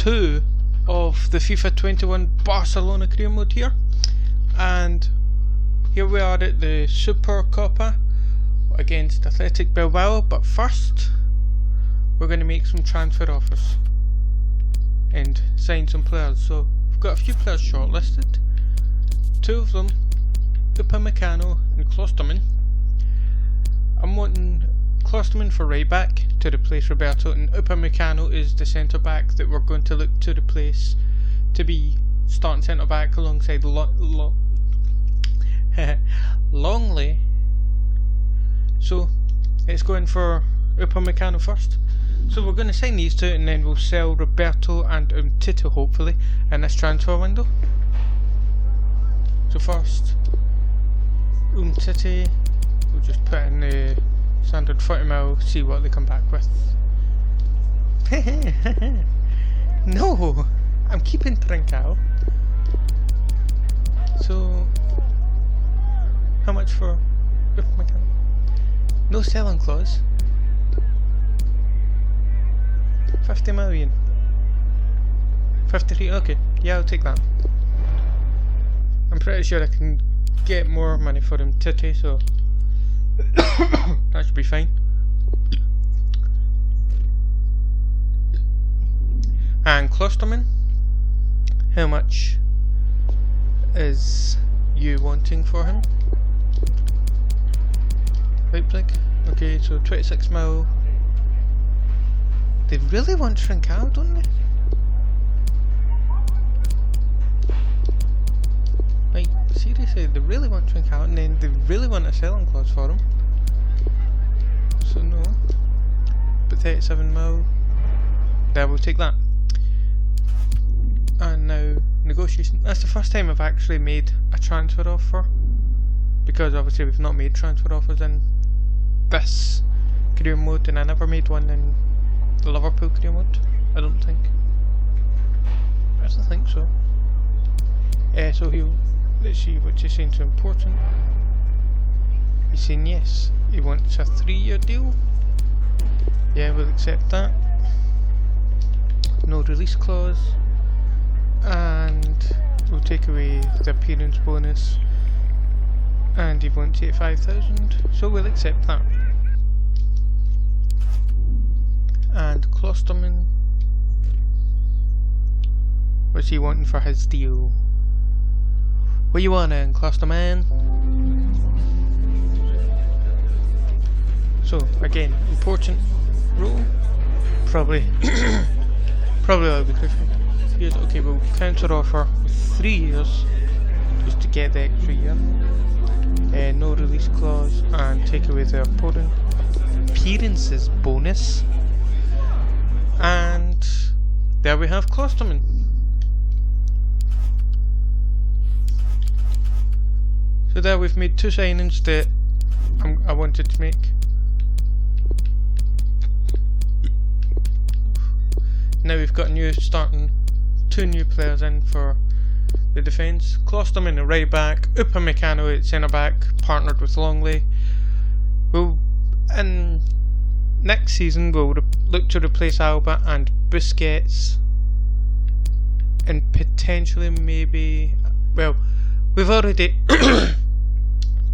2 of the FIFA 21 Barcelona Career Mode here, and here we are at the Supercopa against Athletic Bilbao. But first we're going to make some transfer offers and sign some players. So we've got a few players shortlisted, 2 of them Upamecano and Klosterman. I'm wanting Klosterman for right back to replace Roberto, and Upamecano is the centre back that we're going to look to replace to be starting centre back alongside Longley. So it's going for Upamecano first. So we're going to sign these 2 and then we'll sell Roberto and Umtiti hopefully in this transfer window. So first, Umtiti, we'll just put in the standard 40 mil, see what they come back with. No, I'm keeping Trincao. So, how much for Upamecano? No selling clause. 50 million. 53, okay, yeah, I'll take that. I'm pretty sure I can get more money for him Titty, so that should be fine. And Klosterman, how much is you wanting for him? Leipzig, okay, so 26 mil. They really want Trincao, don't they? Like, seriously, they really want Trincao, and then they really want a selling clause for him. So no. But 37 mil. There, we'll take that. And now, negotiation. That's the first time I've actually made a transfer offer, because obviously we've not made transfer offers in this career mode, and I never made one in the Liverpool career mode, I don't think. I don't think so. So let's see what he's saying. So important. He's saying yes, he wants a 3-year deal. Yeah, we'll accept that. No release clause, and we'll take away the appearance bonus, and he wants 85,000, so we'll accept that. And Klosterman, what's he wanting for his deal? What you want in Klosterman? So again, important role, probably that'll be perfect. Okay, we'll counter offer with 3 years just to get the extra year. No release clause, and take away the opponent appearances bonus. And there we have Klosterman. So there we've made 2 signings that I wanted to make. Now we've got starting 2 new players in for the defence. Klosterman at right back, Upamecano at centre back, partnered with Longley. In next season we'll look to replace Alba and Busquets, and potentially maybe, well, we've already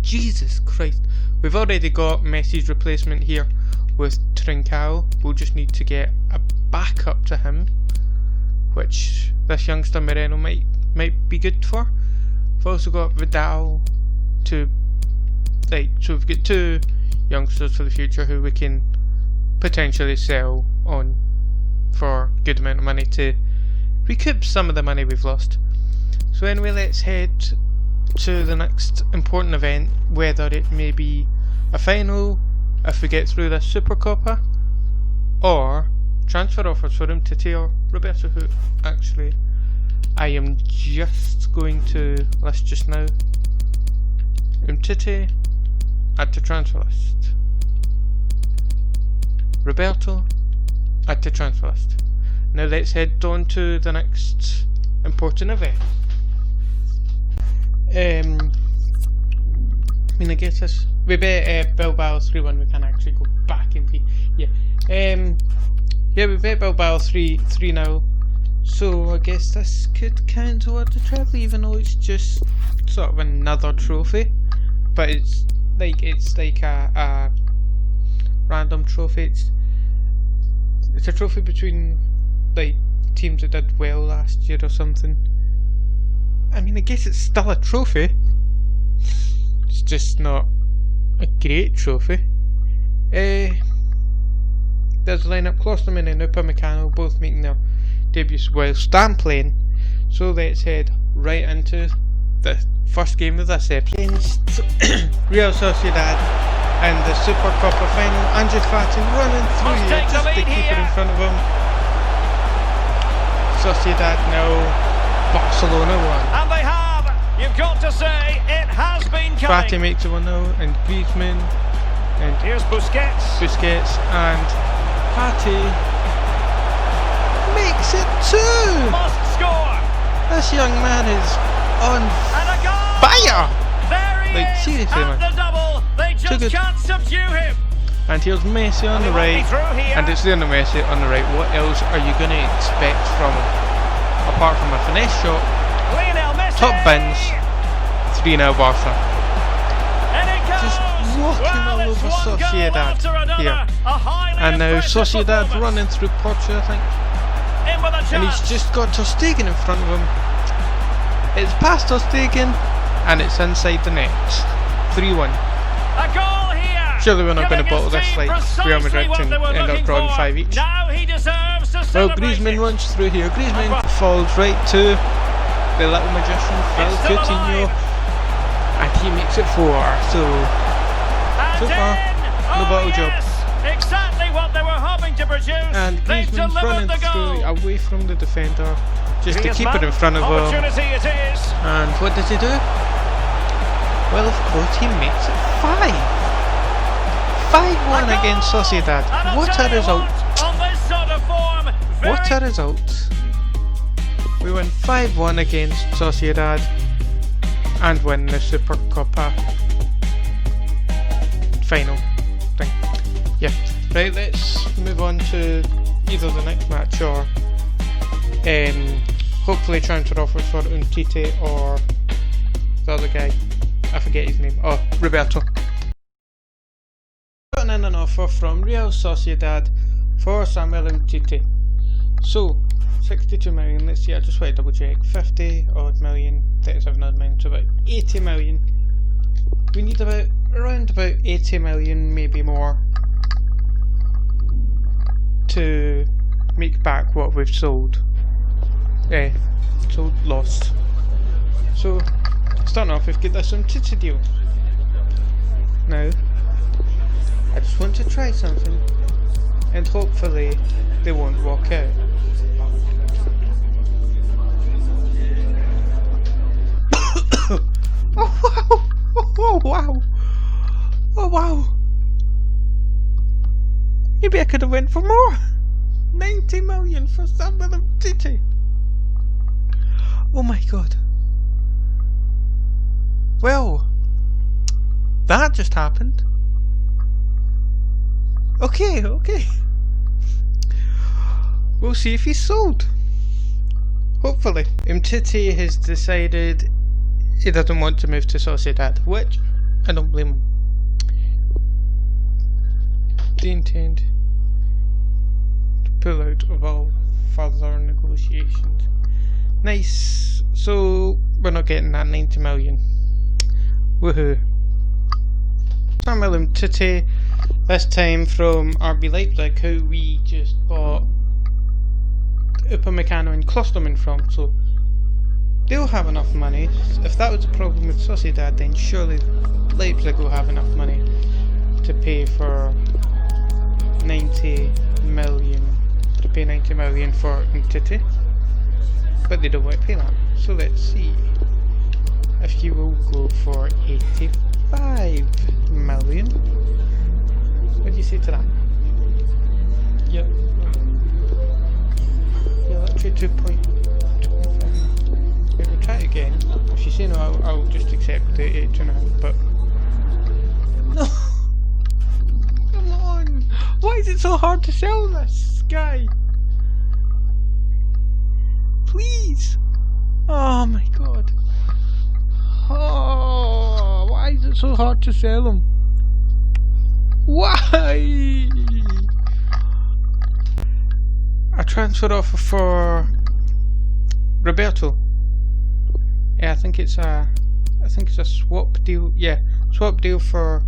Jesus Christ, we've already got Messi's replacement here with Trincao. We'll just need to get a backup to him, which this youngster Moreno might be good for. We've also got Vidal so we've got 2 youngsters for the future who we can potentially sell on for a good amount of money to recoup some of the money we've lost. So anyway, let's head to the next important event, whether it may be a final if we get through this Supercopa, or transfer offers for Umtiti or Roberto, who actually I am just going to list just now. Umtiti, add to transfer list. Roberto, add to transfer list. Now let's head on to the next important event. I mean, I guess this, we bet Bilbao 3-1. We can actually go back into, yeah. Yeah, we bet Bilbao 3-0. So I guess this could count toward the treble, even though it's just sort of another trophy. But it's like a random trophy. It's a trophy between like teams that did well last year or something. I mean, I guess it's still a trophy. It's just not a great trophy. There's a lineup: Klosterman and Upamecano both making their debuts whilst I'm playing. So let's head right into the first game of this episode. Real Sociedad and the Super Copa final. Ansu Fati running through here just to keep it in front of him. Sociedad now, Barcelona 1. And they have, you've got to say, it has been coming. Fati makes it 1-0, and Griezmann, and here's Busquets, and Fati makes it 2! Must score! This young man is on fire! Like, seriously, man. The double. They just can't subdue him. And here's Messi on the right, and it's Lionel Messi on the right. What else are you going to expect from him? Apart from a finesse shot, top bins, 3-0 Barca. Just walking all over Sociedad here. And now Sociedad running through Porto, I think. And he's just got Ter Stegen in front of him. It's past Ter Stegen, and it's inside the net. 3-1. Surely we're not going to bottle this like Real Madrid and end up drawing 5 each. Well, Griezmann runs through here. Griezmann falls right to the little magician, Phil Coutinho, and he makes it 4. So far, no bottle job. Exactly what they were hoping to produce. And Griezmann running through away from the defender, just to keep it in front of him. And what does he do? Well, of course, he makes it 5. 5-1 against Sociedad. What a result! What a result! We win 5-1 against Sociedad and win the Super Copa final thing. Yeah. Right, let's move on to either the next match or hopefully transfer offers for Umtiti or the other guy. I forget his name. Oh, Roberto. Gotten in an offer from Real Sociedad for Samuel Umtiti. So, 62 million, let's see, I just want to double check. 50 odd million, 37 odd million, so about 80 million. We need around about 80 million, maybe more, to make back what we've sold. Lost. So, starting off, we've got this Umtiti deal. Now, I just want to try something, and hopefully they won't walk out. Oh wow! Oh wow! Oh wow! Maybe I could have went for more! 90 million for Samuel Umtiti! Oh my god. Well, that just happened. Okay. We'll see if he's sold. Hopefully. Umtiti has decided he doesn't want to move to Sociedad, which I don't blame him. They intend to pull out of all further negotiations. Nice. So we're not getting that 90 million. Woohoo. Samuel Umtiti, this time from RB Leipzig, who we just bought Upamecano and Klosterman from, so they'll have enough money. If that was the problem with Sociedad, then surely Leipzig will have enough money to pay for 90 million for Umtiti, but they don't want to pay that. So let's see if he will go for 85 million. What do you say to that? Yep. Yeah, let's try 2.25. We'll try it again. If you say no, I'll just accept the 8.5, but no. Come on! Why is it so hard to sell this guy? please. Oh my god. Oh, why is it so hard to sell them? Why? A transfer offer for Roberto. Yeah, I think it's a swap deal. Yeah, swap deal for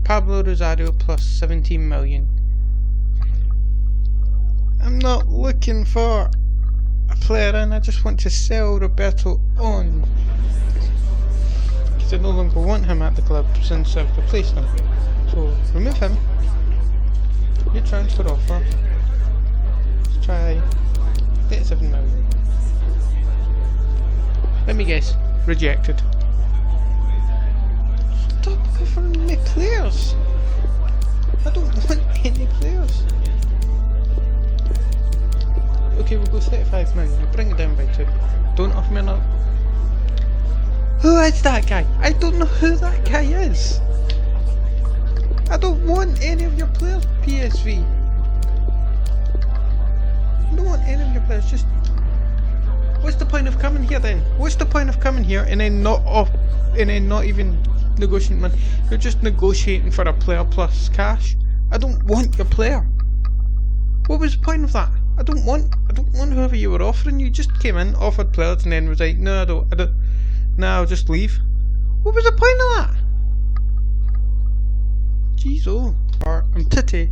Pablo Rosario plus 17 million. I'm not looking for a player in, I just want to sell Roberto on. Because I no longer want him at the club since I've replaced him. So, remove him. New transfer offer. Let's try 37 million. Let me guess. Rejected. Stop offering me players. I don't want any players. Okay, we'll go 35 million. I'll bring it down by 2. Don't offer me another. Who is that guy? I don't know who that guy is. I don't want any of your players, PSV. I don't want any of your players. Just, what's the point of coming here then? What's the point of coming here and then not even negotiating money? You're just negotiating for a player plus cash. I don't want your player. What was the point of that? I don't want whoever you were offering. You just came in, offered players, and then was like, no, I don't. No, I'll just leave. What was the point of that? Jeez, oh, or I'm titty.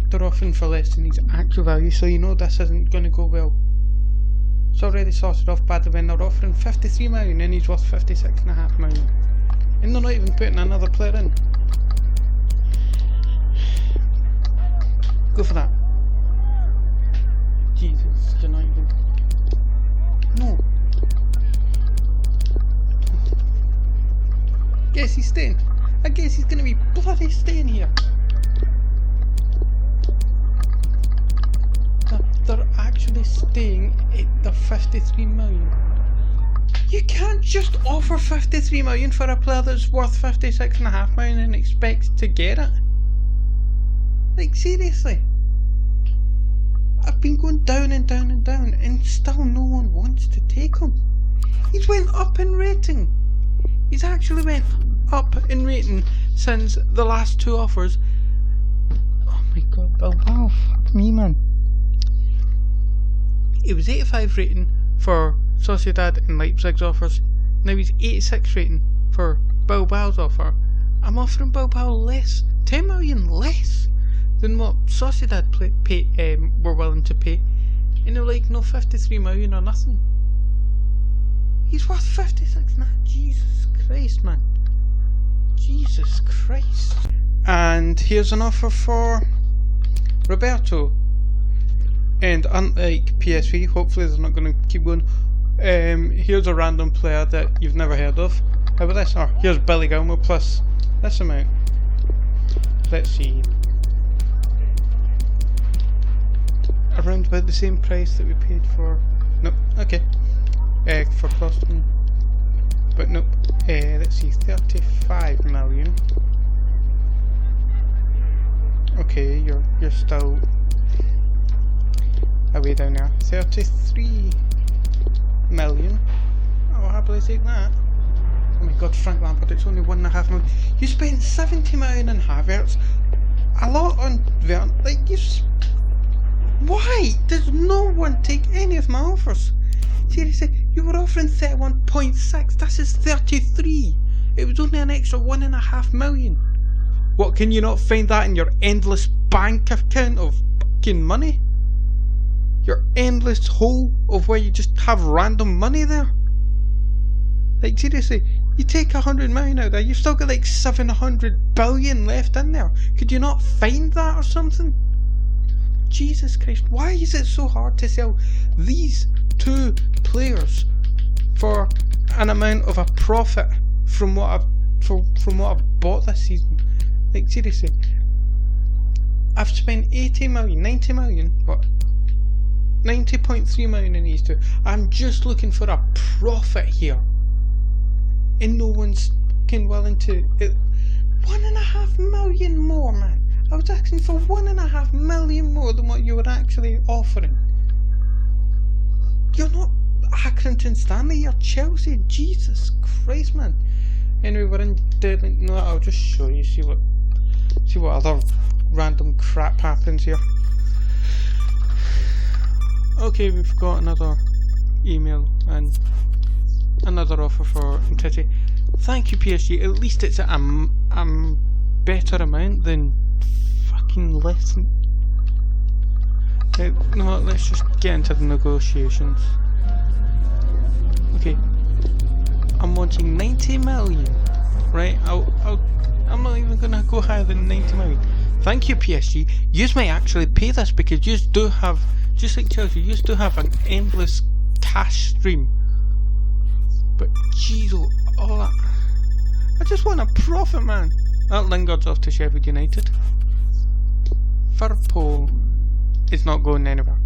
They're offering for less than his actual value, so you know this isn't going to go well. It's already sorted off badly when they're offering 53 million and he's worth 56.5 million. And they're not even putting another player in. Go for that. Jesus, you're not even. No. Guess he's staying. I guess he's gonna be bloody staying here. They're actually staying at the 53 million. You can't just offer 53 million for a player that's worth 56.5 million and expect to get it. Like, seriously. I've been going down and down and down and still no one wants to take him. He's went up in rating. He's actually went up in rating since the last 2 offers. Oh my god, Bilbao, fuck me, man. It was 85 rating for Sociedad and Leipzig's offers. Now he's 86 rating for Bilbao's offer. I'm offering Bilbao less, 10 million less than what Sociedad were willing to pay. And they're like, no, 53 million or nothing. He's worth 56 now. Jesus Christ, man. Jesus Christ. And here's an offer for Roberto. And unlike PSV, hopefully they're not going to keep going. Here's a random player that you've never heard of. How about this? Oh, here's Billy Gilmore plus this amount. Let's see. Around about the same price that we paid for. Nope. Okay. For Boston. But nope. Let's see. 35 million. Okay, you're still away down there. 33 million. I'll happily take that. Oh my god, Frank Lampard, it's only 1.5 million. You spent 70 million on Havertz. A lot on Vern. Like, why does no one take any of my offers? Seriously, you were offering 31.6. This is 33. It was only an extra 1.5 million. What, can you not find that in your endless bank account of fucking money? Your endless hole of where you just have random money there? Like, seriously, you take 100 million out of there, you've still got like 700 billion left in there. Could you not find that or something? Jesus Christ, why is it so hard to sell these 2 players for an amount of a profit from what I've bought this season? Like, seriously, I've spent 80 million, 90 million, what? 90.3 million in these 2. I'm just looking for a profit here. And no one's willing to. 1.5 million more, man. I was asking for 1.5 million more than what you were actually offering. You're not Accrington Stanley, you're Chelsea. Jesus Christ, man. Anyway, we're in Devon. No, I'll just show you. See what other random crap happens here. Okay, we've got another email and another offer for Titi. Thank you, PSG. At least it's a better amount than fucking less than. No, let's just get into the negotiations. Okay, I'm wanting 90 million. Right, I'm not even gonna go higher than 90 million. Thank you, PSG. Yous might actually pay this because yous do have, just like Chelsea, yous do have an endless cash stream. But jeez, all that. I just want a profit, man. That Lingard's off to Sheffield United. Firpo is not going anywhere.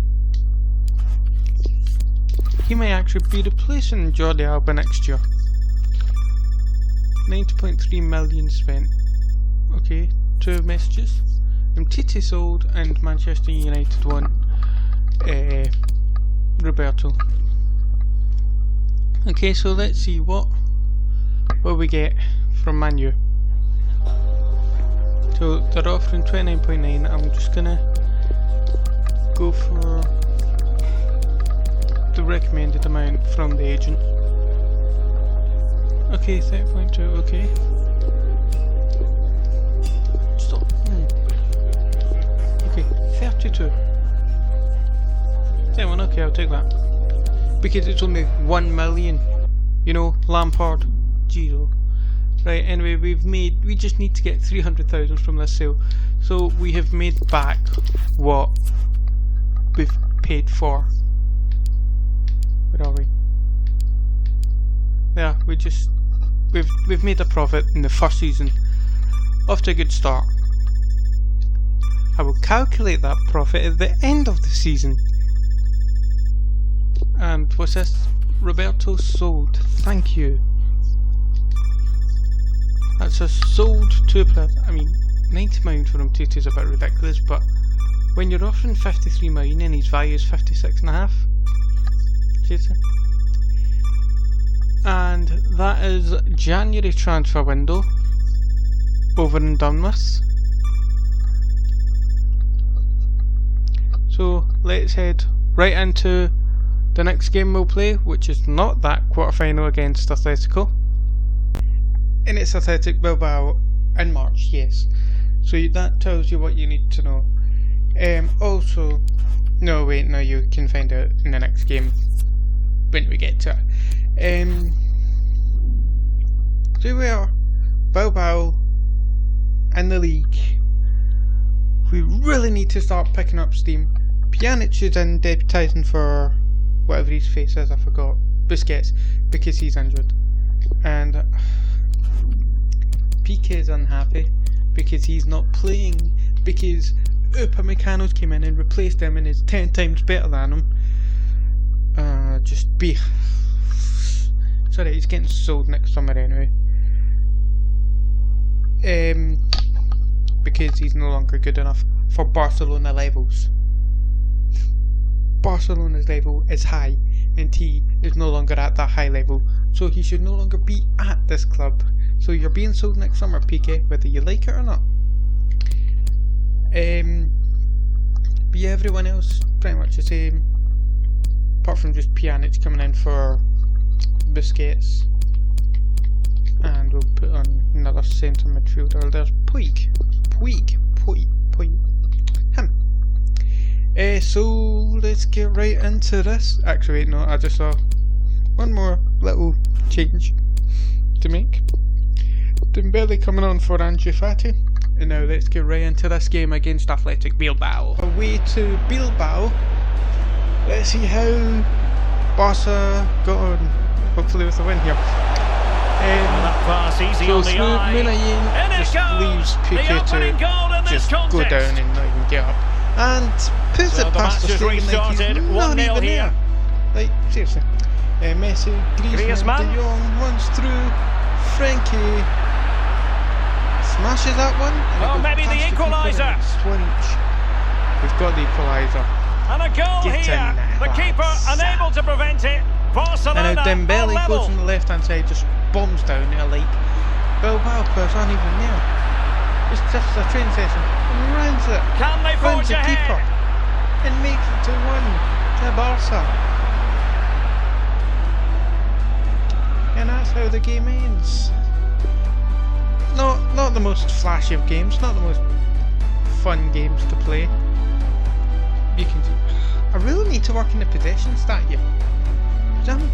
He may actually be replacing Jordi Alba next year. 90.3 million spent. Okay, 2 messages. Titi sold and Manchester United won Roberto. Okay, so let's see what we get from Man U. So they're offering 29.9. I'm just gonna go for the recommended amount from the agent. Okay, 30.2, okay. Stop. Okay, 32. 31, okay, I'll take that. Because it's only 1 million. You know, Lampard. Giro. Right, anyway, we just need to get 300,000 from this sale. So we have made back what we've paid for. Where are we? Yeah, we've made a profit in the first season. Off to a good start. I will calculate that profit at the end of the season. And what's this? Roberto sold. Thank you. That's a sold to plus. I mean, 90 million for Umtiti is a bit ridiculous, but when you're offering 53 million and his value is 56.5. And that is January transfer window over and done with. So let's head right into the next game we'll play, which is not that quarterfinal against Atletico. And it's Athletic Bilbao in March, yes. So that tells you what you need to know. Also, no wait, no, you can find out in the next game when we get to it. So we are Bilbao in the league. We really need to start picking up steam. Pjanic is in deputising for whatever his face is, I forgot. Busquets, because he's injured. And Piqué is unhappy because he's not playing, because Upamecano's came in and replaced him and is 10 times better than him. Sorry, he's getting sold next summer anyway. Because he's no longer good enough for Barcelona levels. Barcelona's level is high and he is no longer at that high level, so he should no longer be at this club. So you're being sold next summer, Piqué, whether you like it or not. But yeah, everyone else pretty much the same, apart from just Pjanic coming in for Busquets. And we'll put on another centre midfielder. There's Puig. Him. So let's get right into this. Actually, wait, no, I just saw one more little change to make. Dembele coming on for Ansu Fati. And now let's get right into this game against Athletic Bilbao. Away to Bilbao. Let's see how Barca got on. Hopefully with a win here. That pass easy so on the eye. just leaves Piqué to just go down and not even get up. And puts it past the stadium like he's not even here. Like, seriously. Messi, Griezmann, De Jong runs through. Frankie smashes that one. Oh, maybe the equaliser. We've got the equaliser. And a goal Get here. in there, The keeper lads. unable to prevent it. Barcelona And now on Dembele level. goes on the left hand side, just bombs down there like Bilbao players aren't even there. It's just a train session. And runs it. Can they Runs forge the keeper. ahead? And makes it to 1 to Barca. And that's how the game ends. Not the most flashy of games, not the most fun games to play. You can do. I really need to work in the possession stat here. I'm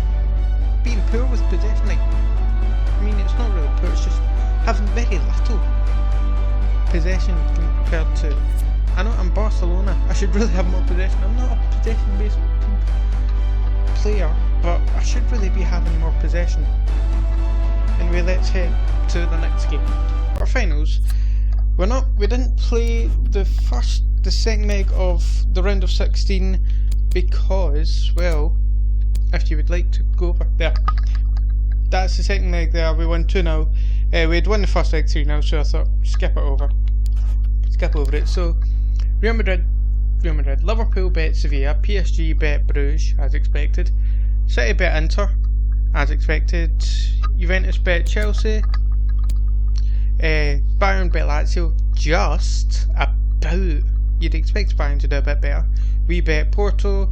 being poor with possession. Like, I mean, it's not really poor. It's just having very little possession compared to. I know I'm Barcelona. I should really have more possession. I'm not a possession-based player, but I should really be having more possession. Anyway, let's head to the next game. Quarterfinals. We didn't play the second leg of the round of 16 because, well, if you would like to go over there, that's the second leg there. We won 2-0. We had won the first leg 3-0, so I thought skip over it. So Real Madrid, Liverpool bet Sevilla, PSG bet Bruges as expected, City bet Inter as expected, Juventus bet Chelsea, Bayern bet Lazio, just about. You'd expect Bayern to do a bit better. We bet Porto,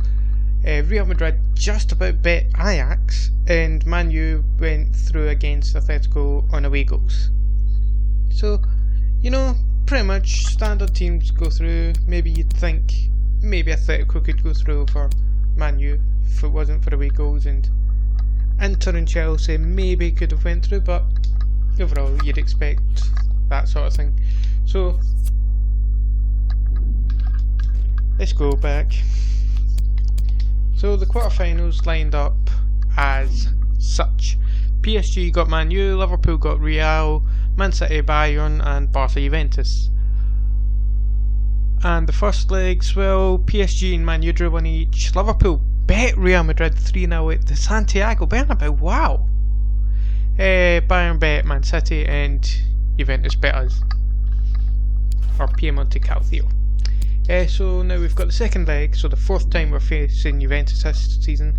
Real Madrid just about bet Ajax, and Man U went through against Atletico on away goals. So, you know, pretty much standard teams go through. Maybe you'd think maybe Atletico could go through over Man U if it wasn't for away goals, and Inter and Chelsea maybe could have went through, but overall you'd expect that sort of thing. So let's go back. So the quarterfinals lined up as such. PSG got Man U, Liverpool got Real, Man City Bayern, and Barca Juventus. And the first legs, well, PSG and Man U drew 1 each. Liverpool bet Real Madrid 3-0 at the Santiago Bernabeu. Wow! Bayern bet Man City, and Juventus bet us, or Piemonte Calcio. So now we've got the second leg, so the fourth time we're facing Juventus this season,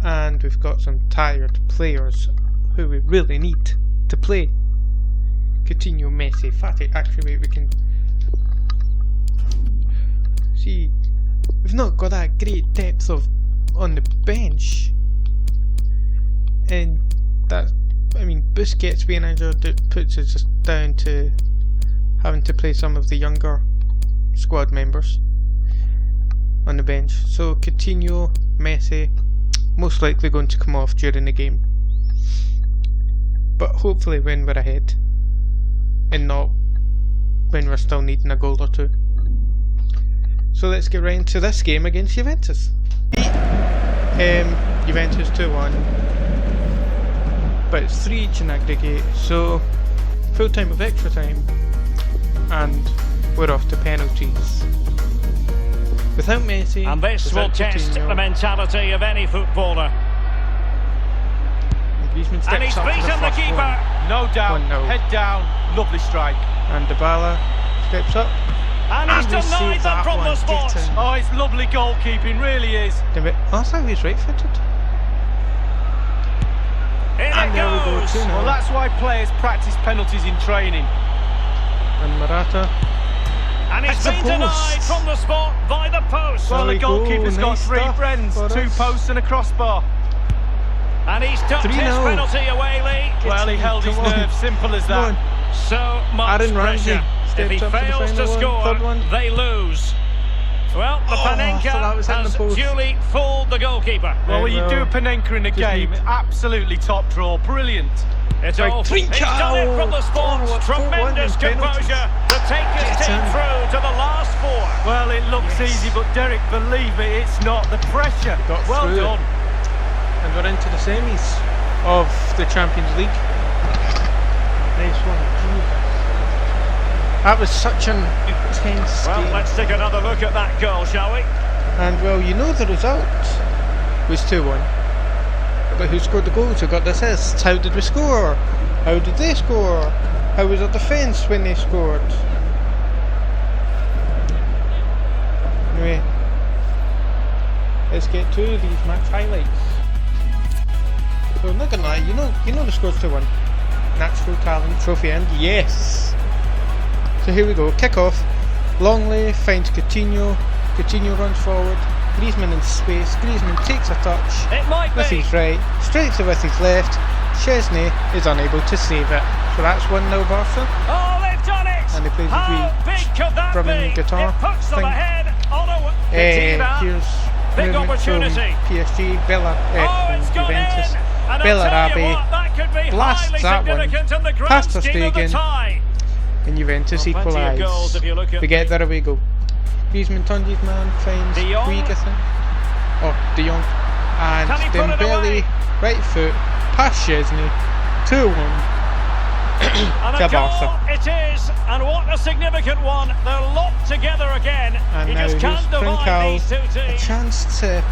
and we've got some tired players who we really need to play. Coutinho, Messi, Fati. Actually, we can see we've not got that great depth on the bench, and that, I mean, Busquets being injured, it puts us just down to having to play some of the younger squad members on the bench. So Coutinho, Messi, most likely going to come off during the game, but hopefully when we're ahead and not when we're still needing a goal or two. So let's get right into this game against Juventus. Juventus 2-1, but it's 3 each in aggregate, so full time of extra time, and we're off to penalties. Without Messi, And this will test Coutinho, the mentality of any footballer. Griezmann steps And he's up to the beaten the first keeper. one. No doubt, 1-0. head down, lovely strike. And Dybala steps up. And he's we denied saved them that from one. the spot. Get in. Oh, it's lovely goalkeeping, really is. I thought he was right-footed. In And it there we go, goes. 2-0. Well, that's why players practice penalties in training. And Morata. And he's It's a been post. denied from the spot by the post. Well, There the we go, goalkeeper's got nice 3 stuff friends, for 2 us. posts and a crossbar. And he's tucked his 3-0. penalty away, Lee. Well, he held his Come on. nerve, simple as Come on. that. So much Aaron Ramsey pressure. If steps he up to the fails to final one, score, third one. they lose. Well, the Oh, Panenka so that was hitting has the post. duly fooled the goalkeeper. Well, when you well, do a Panenka in a just game, need- absolutely top draw, brilliant. It's Right, all. He's Trincao. done it from the spot. Oh, what, 4-1 Tremendous in penalties. composure to take his Get team in. through to the last 4. Well, it looks Yes. easy, but Derek, believe it, it's not. The pressure. Got Well through it. done. And we're into the semis of the Champions League. Nice one. That was such an intense Well, game. let's take another look at that goal, shall we? And well, you know the result was 2-1. But who scored the goals? Who got the assists? How did we score? How did they score? How was our defence when they scored? Anyway, let's get to these match highlights. So I'm not gonna lie, you know the score's 2-1. Natural talent trophy and yes. So here we go. Kick off. Longley finds Coutinho. Coutinho runs forward. Griezmann in space. Griezmann takes a touch. It might With be. his right. Strikes it with his left. Chesney is unable to save it. So that's 1-0 Barca. Oh, they've done it! And he plays How his big could that drumming be? guitar It puts them thing. ahead on a Petit Here's big movement from opportunity. PSG. Oh, it's gone Juventus. in! And I'll tell you Bellarabi what, that could be blasts highly that one significant in the grand past Ter scheme of the Stegen. tie. And Juventus Well, plenty of goals equalise. if you look at We get there we go. Griezmann turns his man, finds De Jong. Guigasson. Oh, De Jong. And Can he put it away? Dembele, right foot, past Chesney, 2-1 And to a goal Barca. it is, and what a significant one. They're locked together again. And You now just here's can't divide Trincao. these two A teams. chance to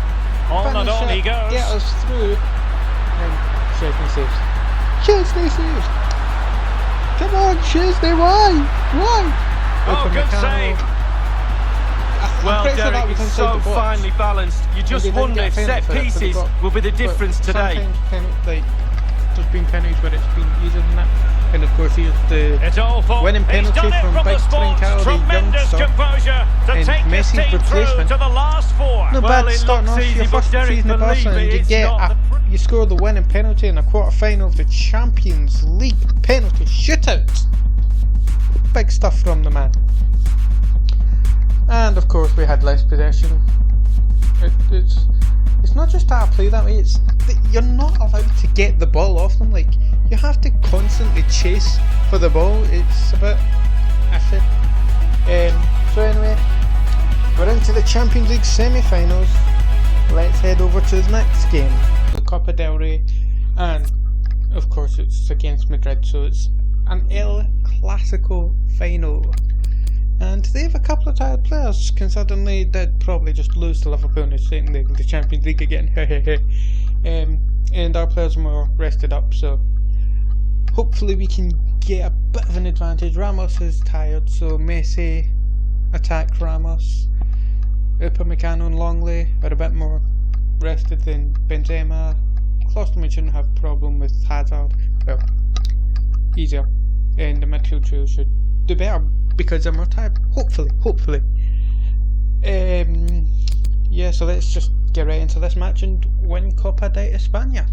On and finish on he it, goes. get us through. And Chesney saves. Chesney saves. Come on, Chesney, why? Oh, good Upamecano. save. Well, I'm pretty sure that Derek, was it's inside so the box. finely balanced. You They just didn't wonder get if a penalty set for it, but they pieces got- will be the difference but today. Sometimes there's been penalties where it's been easier than that. And of course here's the It's all for winning he's penalty done it from from the Big spot. Trincao, the Tremendous youngster. composure to And take this Messi's team through replacement. to the last four. no Well, bad it starting looks off easy, your but first Derek, season of believe Barcelona me, and you it's get not you score the winning penalty in a quarter-final of the Champions League penalty shootout. Big stuff from the man. And of course we had less possession. It's not just that I play that way, it's that you're not allowed to get the ball off them. Like, you have to constantly chase for the ball. It's a bit iffy. So anyway, we're into the Champions League semi-finals. Let's head over to the next game, the Copa del Rey, and of course it's against Madrid, so it's an El Clasico final. And they have a couple of tired players, considering they did probably just lose to Liverpool in the second leg of the Champions League again. And our players are more rested up, so hopefully we can get a bit of an advantage. Ramos is tired, so Messi attack Ramos. Upamecano and Longley are a bit more rested than Benzema. Klosterman shouldn't have a problem with Hazard. Well, easier. And the midfield trio should do better because they're more tired. Hopefully. Yeah, so let's just get right into this match and win Copa de España.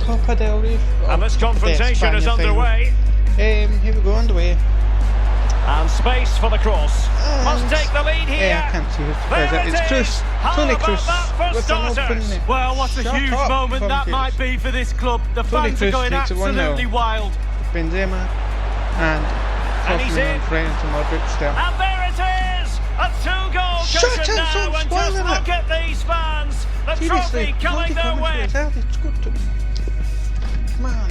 Copa del Rey. And this confrontation is underway. Here we go, underway. And space for the cross. Must take the lead here. Can't see it. There It's it Cruz. is. How Tony about Cruz that for with an starters? open net. Well, what a Shut huge up, moment that volunteers. might be for this club. The Tony fans are Cruz going takes it 1-0. absolutely wild. Benzema and he's in. Right into Modric still. And there it is! A two-goal Shut cushion up, now, stop and just spoiling look it. at these fans. The Seriously, trophy coming their way. It's good to come on.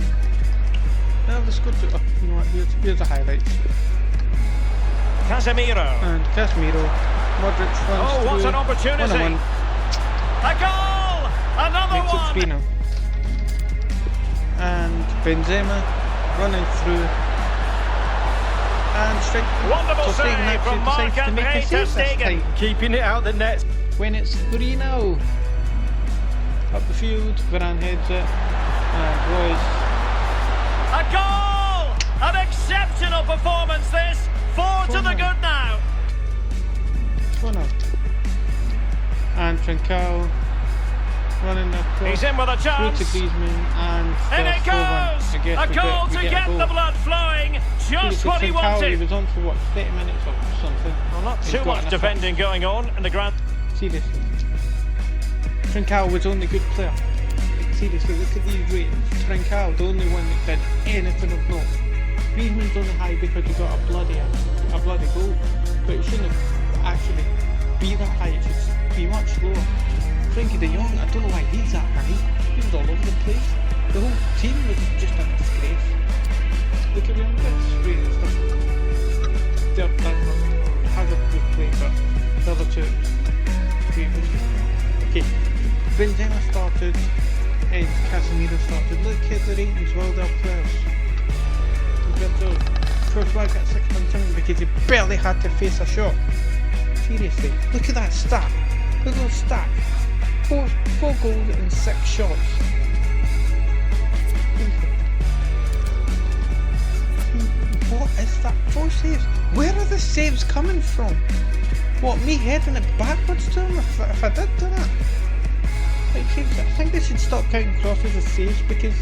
Now it's good to. Oh, you know what? Here's the highlights. Casemiro. And Casemiro, Modric runs Oh, what through, an opportunity. 1-1, A goal! Another makes one! it 3-0. And Benzema running through. And straight. Wonderful Ter Stegen save actually from decides to make a Marc-Andre Ter save this Stegen. time. Keeping it out the net. When it's 3-0. Up the field, Varane heads it. And Royce. A goal! An exceptional performance this. 4 to the 4-0. good now. 1-0. And Trincao running across. He's in with a Through chance. to Griezmann and In it goes! I guess A goal to get the blood flowing. Just what he He wanted. was on for what, 30 minutes or something. Well, not He's too got much enough defending going on in the ground. Seriously. Trincao was the only good player. Seriously, look at these ratings. Trincao, the only one that did anything of note. Griezmann's only high because he got a bloody goal. But it shouldn't have actually be that high, it should be much lower. Frankie de Jong, I don't know why he's that high. He was all over the place. The whole team was just a disgrace. Look at him, that's really stuff. That has a good play, but the other two, okay. Benzema started and Casemiro started. Look at the ratings, well done players. Courtois got 6.7 because he barely had to face a shot. Seriously, look at that stat. Look at those stats. four goals in 6 shots. What is that? 4 saves? Where are the saves coming from? What, me heading it backwards to him if I did do that? Like, I think they should stop counting crosses as saves because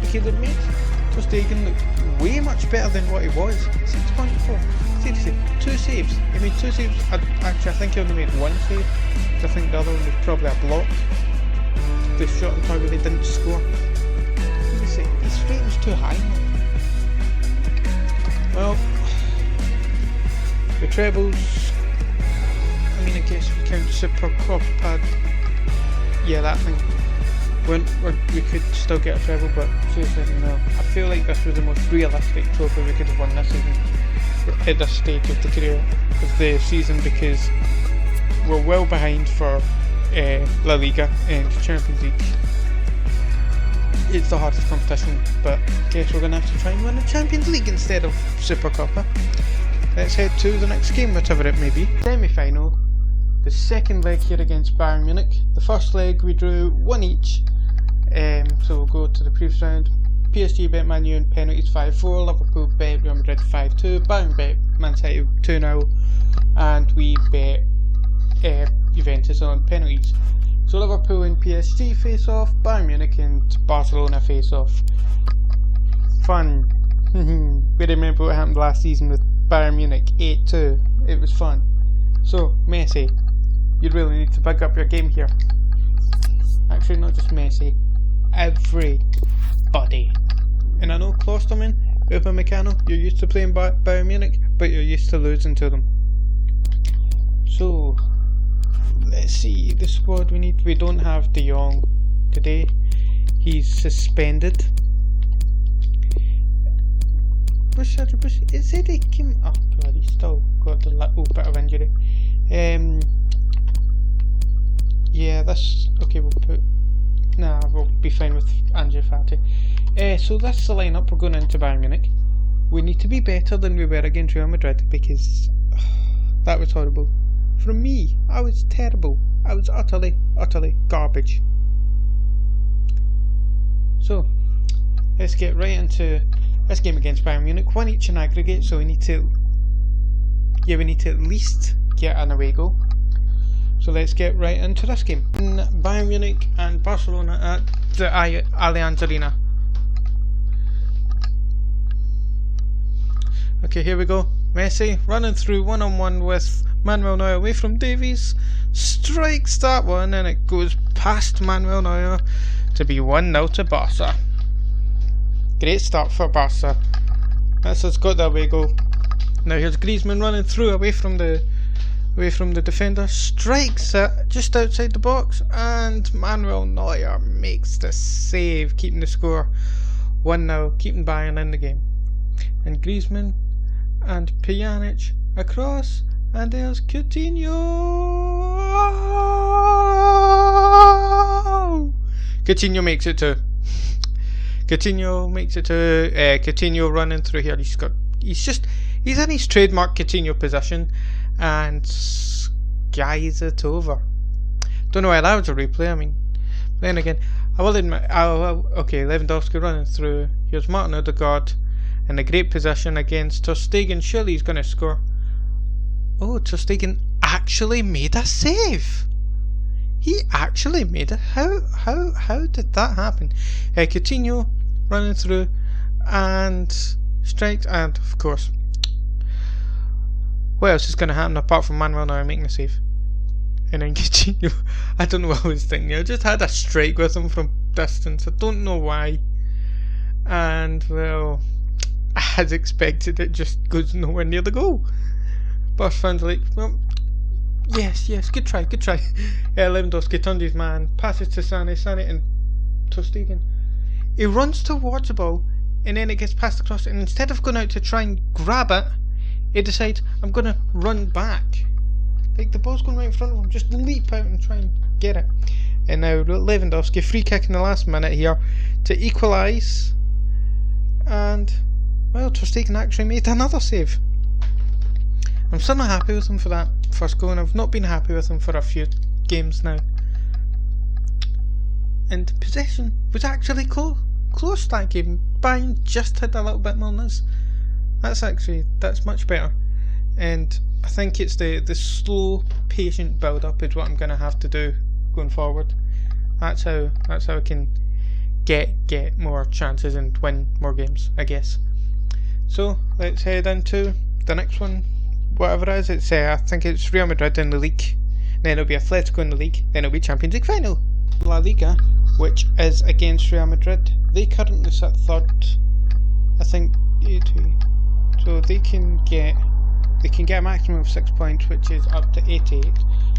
because it makes ter Stegen look way much better than what he was. 6.4. Seriously, 2 saves. He made 2 saves. I think he only made 1 save. I think the other one was probably a block. The shot on target they didn't score. His rating's too high now. Well, the trebles, I mean, I guess we count Super Copa. Yeah, that thing. We could still get a treble, but seriously, no. I feel like this was the most realistic trophy we could have won this season at this stage of the season, because we're well behind for La Liga and Champions League. It's the hardest competition, but I guess we're going to have to try and win the Champions League instead of Super Copa. Let's head to the next game, whatever it may be. Semi-final, the second leg here against Bayern Munich. The first leg we drew 1 each, so we'll go to the previous round. PSG bet Man U in penalties 5-4, Liverpool bet Real Madrid 5-2, Bayern bet Man City 2-0, and we bet Juventus on penalties. So Liverpool and PSG face off, Bayern Munich and Barcelona face off. Fun. We remember what happened last season with Bayern Munich 8-2. It was fun. So Messi, you really need to pick up your game here. Actually, not just Messi, everybody. And I know Klosterman, Upamecano, you're used to playing Bayern Munich, but you're used to losing to them. So let's see the squad we need. We don't have De Jong today. He's suspended. It said he came. Oh god, he's still got a little bit of injury. Yeah, that's okay. We'll be fine with Ansu Fati. So this is the lineup we're going into Bayern Munich. We need to be better than we were against Real Madrid, because that was horrible. From me, I was terrible. I was utterly garbage. So let's get right into this game against Bayern Munich. 1 each in aggregate, so we need to at least get an away goal. So let's get right into this game. In Bayern Munich and Barcelona at the Allianz Arena. Okay, here we go. Messi running through one-on-one with Manuel Neuer away from Davies. Strikes that one, and it goes past Manuel Neuer to be 1-0 to Barca. Great start for Barca. That's what's got that away goal. Now here's Griezmann running through away from the defender. Strikes it just outside the box, and Manuel Neuer makes the save, keeping the score 1-0, keeping Bayern in the game. And Griezmann and Pjanic across, and there's Coutinho. Coutinho makes it too. Coutinho running through here. He's in his trademark Coutinho position and skies it over. Don't know why that was a replay. I mean, then again, I will admit. Okay, Lewandowski running through. Here's Martin Odegaard in a great position against ter Stegen. Surely he's going to score. Oh, ter Stegen actually made a save. He actually made it. How did that happen? Coutinho running through and strikes, and of course, what else is going to happen apart from Manuel Neuer making a save? And then Coutinho, I don't know what I was thinking. I just had a strike with him from distance. I don't know why. And well, as expected, it just goes nowhere near the goal. Boss fans are like, well, yes, good try. Lewandowski turned his man, passes to Sané and ter Stegen. He runs towards the ball, and then it gets passed across, and instead of going out to try and grab it, he decides, I'm going to run back. Like, the ball's going right in front of him, just leap out and try and get it. And now Lewandowski, free kick in the last minute here to equalise. And, well, ter Stegen actually made another save. I'm still not happy with him for that first goal, and I've not been happy with him for a few games now. And possession was actually close that game. Bayern just had a little bit more than us. That's much better. And I think it's the slow, patient build up is what I'm gonna have to do going forward. That's how I can get more chances and win more games, I guess. So let's head into the next one. Whatever it is, it's I think it's Real Madrid in the league. Then it'll be Atletico in the league. Then it'll be Champions League final. La Liga, which is against Real Madrid. They currently sit third. I think 80. So they can get a maximum of 6 points, which is up to 88.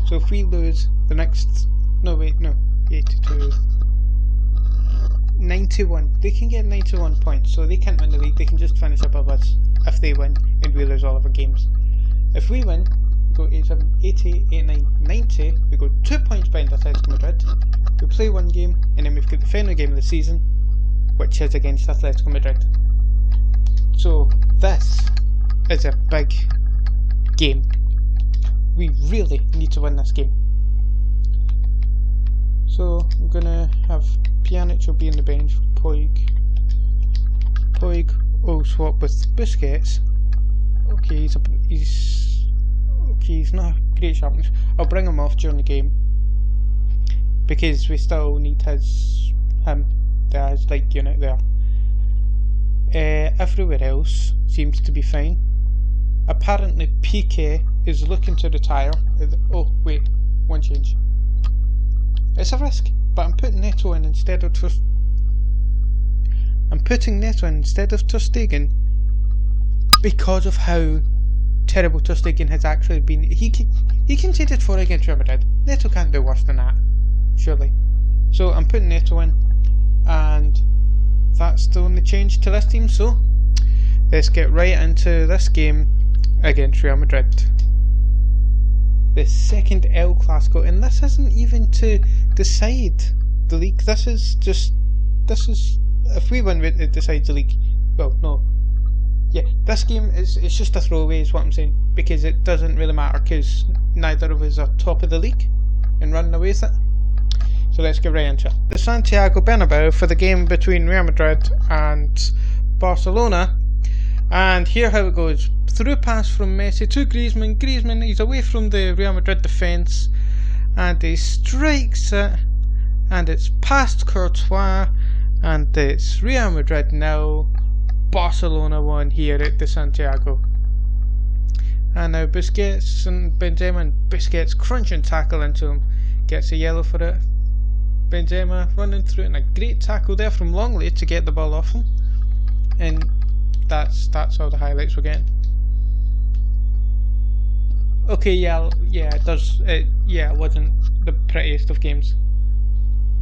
So if we lose the next 82, 91. They can get 91 points, so they can't win the league. They can just finish above us if they win and we lose all of our games. If we win, we go 87, 80, 89, 90. We go 2 points behind Atletico Madrid. We play one game, and then we've got the final game of the season, which is against Atletico Madrid. So this is a big game. We really need to win this game. So I'm gonna have Pjanic will be in the bench. Puig will swap with Busquets. Okay, he's not a great sharpness. I'll bring him off during the game because we still need his like unit there. Everywhere else seems to be fine. Apparently Piqué is looking to retire. Oh wait, one change. It's a risk, but I'm putting Neto in instead of Ter Stegen because of how terrible Ter Stegen has actually been. He conceded 4 against Real Madrid. Neto can't do worse than that, surely. So I'm putting Neto in, and that's the only change to this team. So let's get right into this game against Real Madrid. The second El Clasico, and this isn't even to decide the league. This is if we win, it decides the league. Well, no, yeah, this game it's just a throwaway, is what I'm saying, because it doesn't really matter because neither of us are top of the league and running away with it. So let's get right into it. The Santiago Bernabeu for the game between Real Madrid and Barcelona. And here how it goes. Through pass from Messi to Griezmann. Griezmann, he's away from the Real Madrid defence, and he strikes it, and it's past Courtois, and it's Real Madrid 0, Barcelona 1 here at the Santiago. And now Busquets and Benzema, and Busquets crunching tackle into him, gets a yellow for it. Benzema running through it, and a great tackle there from Longley to get the ball off him. And that's all the highlights we're getting. Okay, it does. It wasn't the prettiest of games,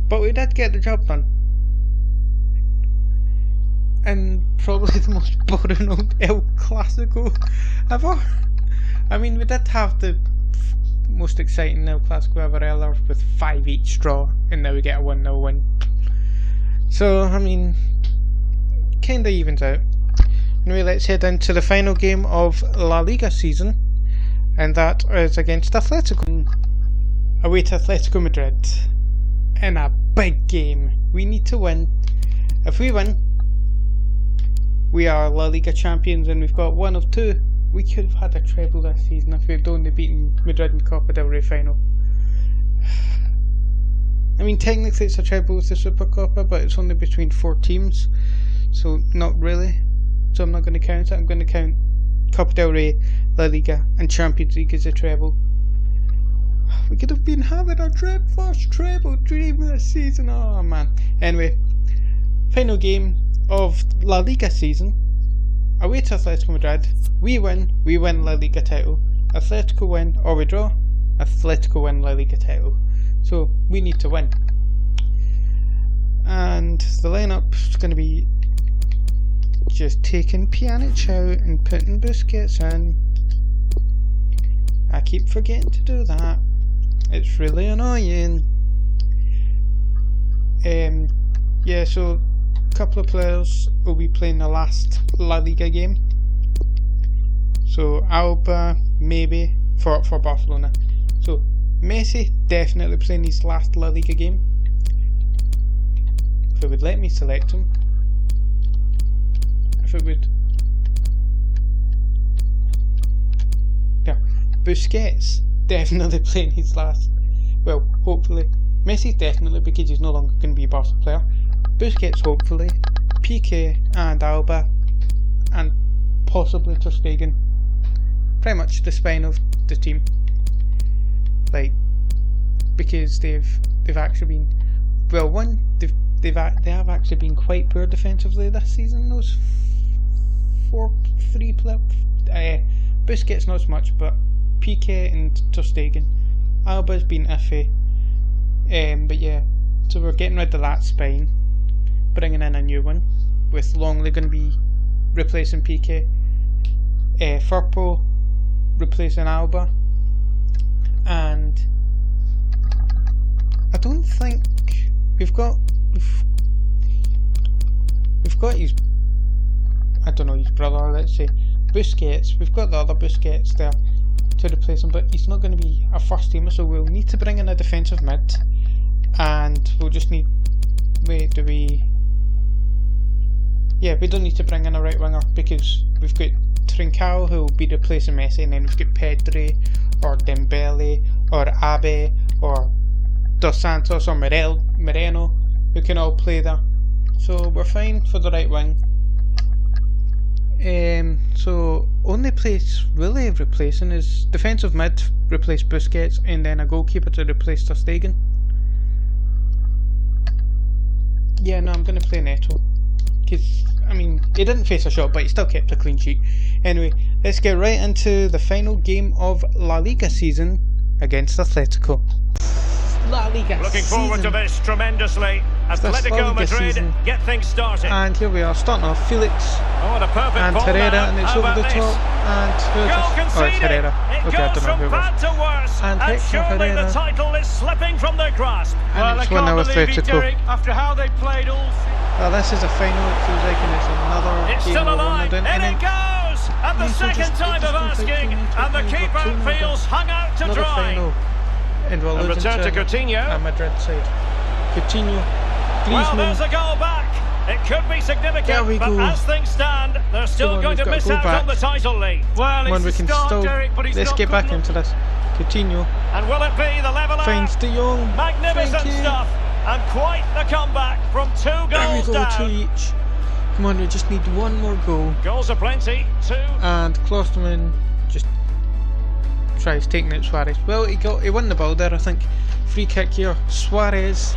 but we did get the job done. And probably the most boring old El Clasico ever. I mean, we did have the most exciting El Clasico ever with 5 each draw, and now we get a 1-0 win. So, I mean, kinda evens out. Anyway, let's head into the final game of La Liga season, and that is against Atletico. Away to Atletico Madrid in a big game. We need to win. If we win, we are La Liga champions, and we've got 1 of 2. We could have had a treble this season if we'd only beaten Madrid in Copa del Rey final. I mean, technically it's a treble with the Super Copa, but it's only between 4 teams, so not really. So I'm not going to count it. I'm going to count Copa del Rey, La Liga and Champions League as a treble. We could have been having our first treble dream this season. Oh man. Anyway, final game of La Liga season. Away to Atletico Madrid. We win La Liga title. Atletico win or we draw. Atletico win La Liga title. So we need to win. And the lineup is going to be just taking Pjanic out and putting Busquets in. I keep forgetting to do that. It's really annoying. So a couple of players will be playing the last La Liga game. So Alba maybe for Barcelona. So Messi definitely playing his last La Liga game. If it would let me select him. If it would. Yeah. Busquets definitely playing his last. Well, hopefully. Messi definitely, because he's no longer going to be a Barca player. Busquets hopefully. Piqué and Alba. And possibly Ter Stegen. Pretty much the spine of the team. Like, because they've actually been, well, one, they have actually been quite poor defensively this season. Those 4-3 play. Busquets not so much, but Piqué and Ter Stegen. Alba's been iffy. But yeah, so we're getting rid of that spine, bringing in a new one, with Longley going to be replacing Piqué, Firpo replacing Alba, and I don't think we've got his, I don't know, his brother, let's say Busquets. We've got the other Busquets there to replace him, but he's not going to be a first teamer, so we'll need to bring in a defensive mid, and we'll just need, we don't need to bring in a right winger, because we've got Trincao who will be replacing Messi, and then we've got Pedri or Dembele or Abe or Dos Santos or Moreno who can all play there, so we're fine for the right wing. So only place really replacing is defensive mid, replace Busquets, and then a goalkeeper to replace Ter Stegen. Yeah, no, I'm going to play Neto, because I mean, he didn't face a shot, but he still kept a clean sheet. Anyway, let's get right into the final game of La Liga season against Atletico. La Liga Looking season. forward to this tremendously. Atletico Madrid season. get things started. And here we are, starting off Felix Oh, what a perfect and ball Herrera, now. and it's How over the about top. this? And who's Goal this? Oh, it's conceded. Herrera. It Okay, I goes don't know from who it was. bad to worse, And and hits from surely the Herrera. title is slipping from their grasp. And it's 1-0 Atletico. Derek, after how they played all season. Well, this is a final, it feels like, and it's another It's game still we're alive, running and in. it goes! And the Neto second just- time it of just feels like asking, Neto and the playing keeper for 2-0 feels hung out to another dry. final. And we're And losing return to Coutinho. a Madrid side. Coutinho, Well, Griezmann. there's a goal back. It could be significant, There we but go. as things stand, they're still Come on, going we've to got miss to go out back. on the title lead. Well, Come on, it's we a can start, still. Derek, but he's Let's not get good back enough. into this. Coutinho And will it be the leveller? finds De Jong. Magnificent Thank you. stuff, and quite the comeback from 2 There we goals go, down. 2 each. Come on, we just need one more goal. Goals are plenty, 2. And Klosterman just tries taking out Suarez. Well, he won the ball there, I think. Free kick here. Suarez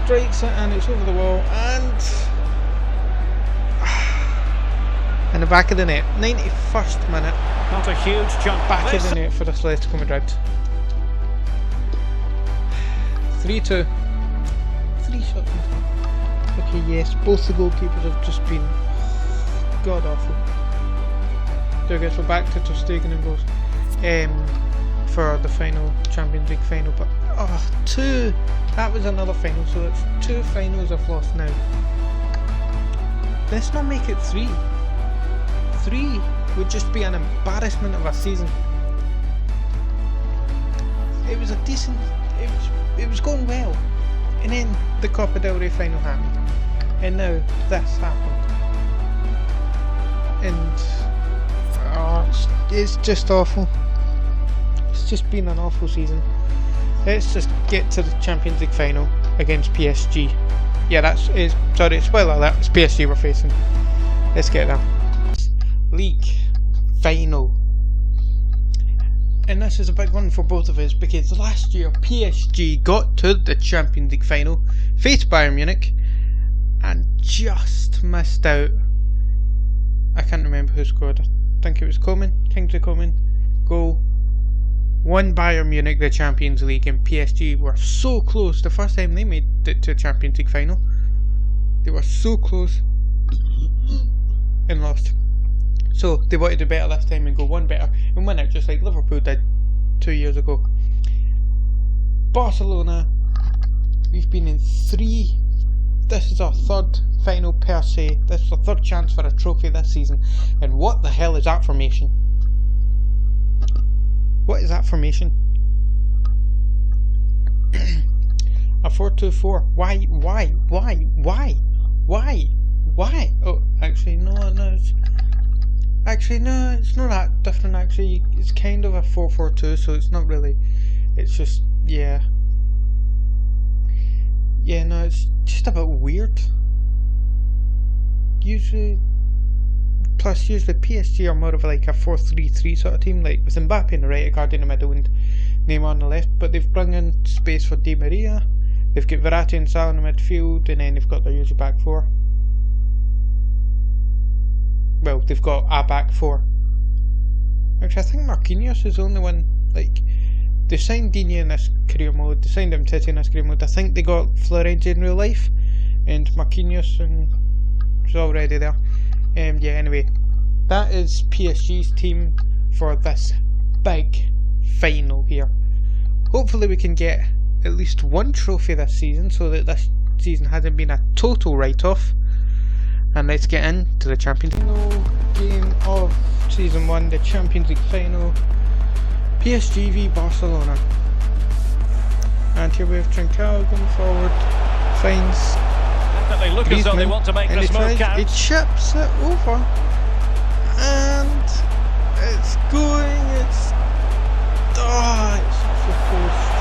strikes it, and it's over the wall, and in the back of the net. 91st minute. Not a huge chunk. Back This of the net for Atletico Madrid. 3-2. 3 shots on target. Okay, yes, both the goalkeepers have just been god awful. There we go, so back to Ter Stegen and goals for the final Champions League final. But 2, that was another final, so that's 2 finals I've lost now. Let's not make it 3. 3 would just be an embarrassment of a season. It was a decent, it was going well, and then the Copa del Rey final happened, and now this happened, and it's just awful. It's just been an awful season. Let's just get to the Champions League final against PSG. Yeah, sorry, spoiler alert, it's PSG we're facing. Let's get there. League final. And this is a big one for both of us, because last year PSG got to the Champions League final, faced Bayern Munich, and just missed out. I can't remember who scored. I think it was Kingsley Coman. Goal. Won Bayern Munich the Champions League, and PSG were so close. The first time they made it to the Champions League final, they were so close and lost. So they wanted to do better this time and go one better and win it, just like Liverpool did 2 years ago. Barcelona, we've been in 3. This is our 3rd final per se. This is our 3rd chance for a trophy this season. And what the hell is that formation? What is that formation? A 4-2-4. Why? Oh, actually, no, it's not that different. Actually, it's kind of a 4-4-2, so it's not really. It's just, yeah, no, it's just a bit weird. Usually PSG are more of like a 4-3-3 sort of team, like with Mbappe in the right, Icardi in the middle, and Neymar on the left. But they've brought in space for Di Maria. They've got Verratti and Salah in the midfield, and then they've got their usual back four. Well, they've got a back four. Actually, I think Marquinhos is the only one. Like, they signed Digne in this career mode. They signed Umtiti in this career mode. I think they got Florenzi in real life, and Marquinhos is already there. Yeah, anyway, that is PSG's team for this big final here. Hopefully we can get at least one trophy this season, so that this season hasn't been a total write-off. And let's get into the Champions League final game of Season 1, the Champions League final. PSG v Barcelona. And here we have Trincao going forward, finds They look as though they want to make this move count. It chips it over, and it's going. It's off the post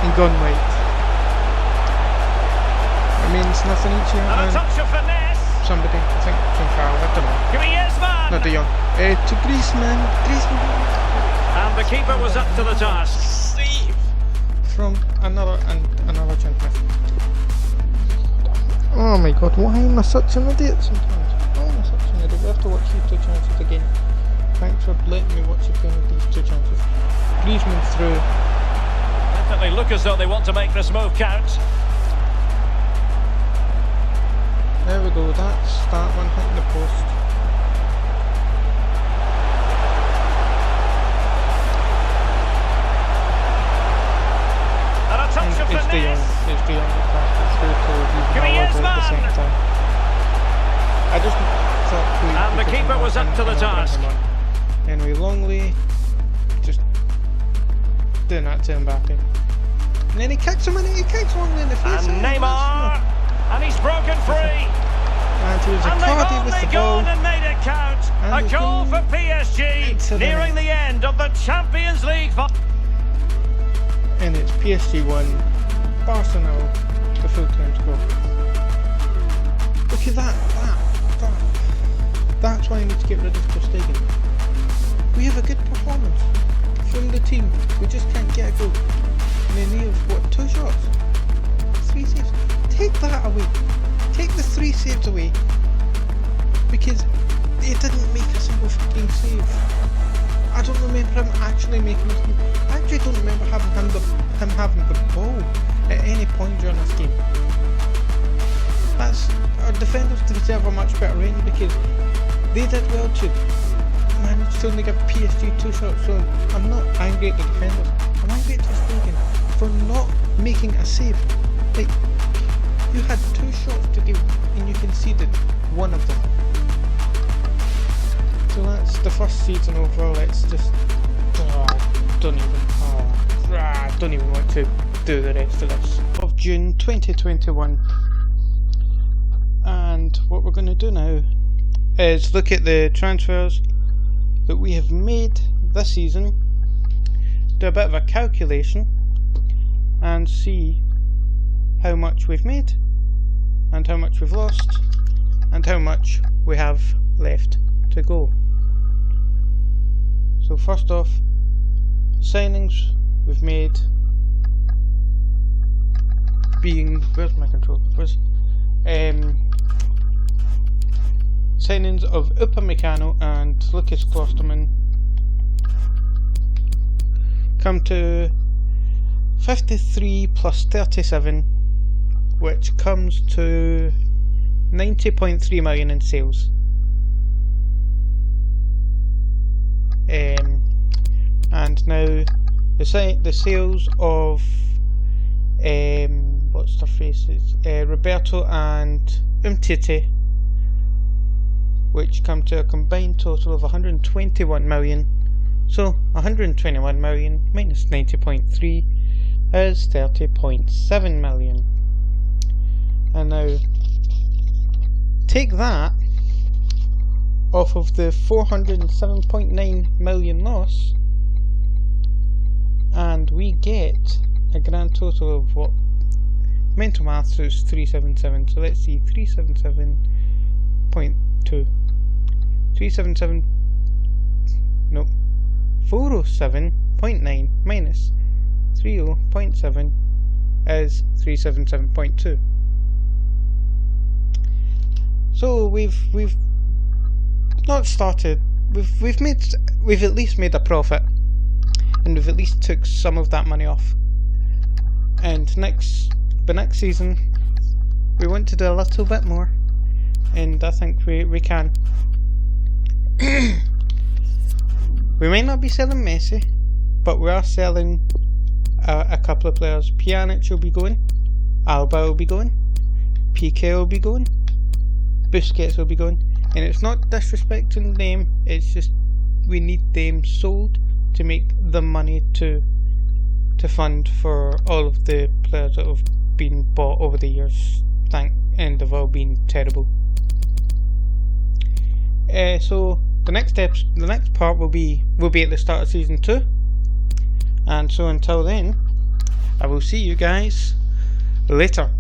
and gone wide. It means nothing each year. And a touch of finesse. Somebody, I think, Trincao, I don't know. Griezmann. Not De Jong. To Griezmann. And the keeper was up to the task. Save from another gentleman. Oh my god, why am I such an idiot sometimes? Why am I such an idiot? We have to watch these two chances again. Thanks for letting me watch again of these two chances. Griezmann through. Definitely look as though they want to make this move count. There we go, that's that one hitting the post. And a touch of finesse. It's De Jong that passed it through to Griezmann at the same time. I just thought and the keeper was up to the task. Anyway, Longley just doing that to Mbappe. And then he kicks him and he kicks Longley in the face. And Neymar. And he's broken free. And he was a Cardi with the ball. And made it count. A goal for PSG, nearing the end of the Champions League. And it's PSG 1, Barcelona, the full time score. Look at that. That's why I need to get rid of Ter Stegen. We have a good performance from the team. We just can't get a goal. And then they have, what, 2 shots? 3 saves. Take that away. Take the 3 saves away. Because they didn't make a single fucking save. I don't remember him actually making a save. I actually don't remember him having the ball at any point during this game. Our defenders deserve a much better range because they did well to manage to only give PSG 2 shots. So I'm not angry at the defenders. I'm angry at Ter Stegen for not making a save. Like, you had 2 shots to give and you conceded 1 of them. So that's the first season over. Let's just don't even want to do the rest of this. Of June 2021. And what we're going to do now is look at the transfers that we have made this season, do a bit of a calculation and see how much we've made and how much we've lost and how much we have left to go. So first off, signings we've made being, where's my controller? Signings of Upamecano and Lucas Klosterman come to 53 plus 37, which comes to 90.3 million in sales. And now the sales of what's their faces? Roberto and Umtiti, which come to a combined total of 121 million, So 121 million minus 90.3 is 30.7 million. And now take that off of the 407.9 million loss, and we get a grand total of what? Mental maths is 377. So let's see, 377.2. 407.9 minus 30.7 is 377.2. So we've not started. We've at least made a profit, and we've at least took some of that money off. And the next season we want to do a little bit more, and I think we can. We might not be selling Messi, but we are selling a couple of players. Pjanic will be going, Alba will be going, Piqué will be going, Busquets will be going, and it's not disrespecting them, it's just we need them sold to make the money to fund for all of the players that have been bought over the years, and they've all been terrible. So the next part will be at the start of season 2, and so until then, I will see you guys later.